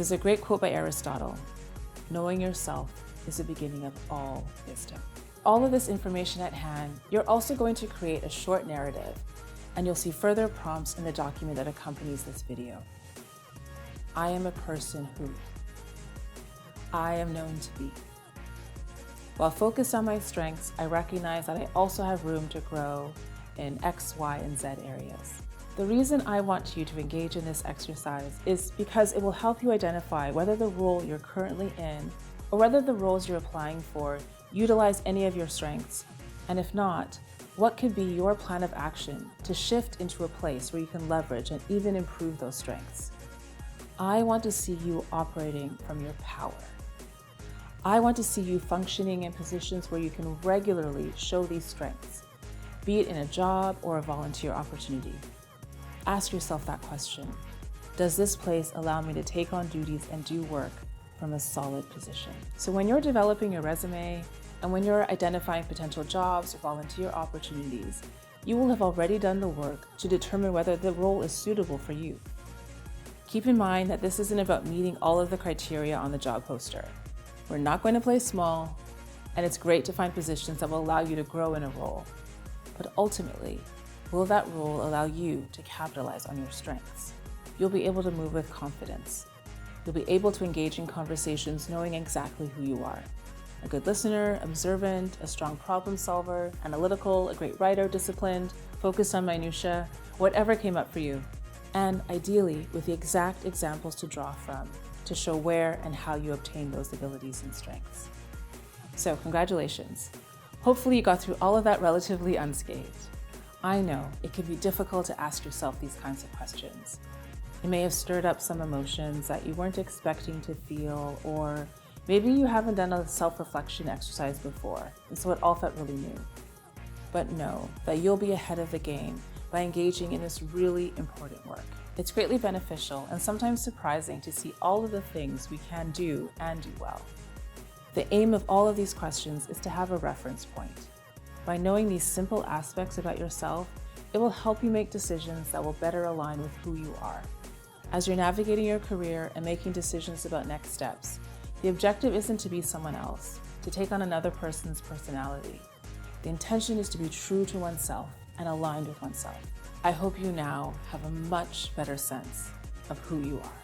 There's a great quote by Aristotle: knowing yourself is the beginning of all wisdom. All of this information at hand, you're also going to create a short narrative, and you'll see further prompts in the document that accompanies this video. I am a person who. I am known to be. While focused on my strengths, I recognize that I also have room to grow in X, Y, and Z areas. The reason I want you to engage in this exercise is because it will help you identify whether the role you're currently in or whether the roles you're applying for utilize any of your strengths, and if not, what could be your plan of action to shift into a place where you can leverage and even improve those strengths. I want to see you operating from your power. I want to see you functioning in positions where you can regularly show these strengths, be it in a job or a volunteer opportunity. Ask yourself that question. Does this place allow me to take on duties and do work from a solid position? So when you're developing your resume and when you're identifying potential jobs or volunteer opportunities, you will have already done the work to determine whether the role is suitable for you. Keep in mind that this isn't about meeting all of the criteria on the job poster. We're not going to play small, and it's great to find positions that will allow you to grow in a role. But ultimately, will that role allow you to capitalize on your strengths? You'll be able to move with confidence. You'll be able to engage in conversations knowing exactly who you are. A good listener, observant, a strong problem solver, analytical, a great writer, disciplined, focused on minutiae, whatever came up for you. And ideally, with the exact examples to draw from, to show where and how you obtain those abilities and strengths. So congratulations. Hopefully you got through all of that relatively unscathed. I know it can be difficult to ask yourself these kinds of questions. It may have stirred up some emotions that you weren't expecting to feel, or maybe you haven't done a self-reflection exercise before, and so it all felt really new. But know that you'll be ahead of the game by engaging in this really important work. It's greatly beneficial and sometimes surprising to see all of the things we can do and do well. The aim of all of these questions is to have a reference point. By knowing these simple aspects about yourself, it will help you make decisions that will better align with who you are. As you're navigating your career and making decisions about next steps, the objective isn't to be someone else, to take on another person's personality. The intention is to be true to oneself and aligned with oneself. I hope you now have a much better sense of who you are.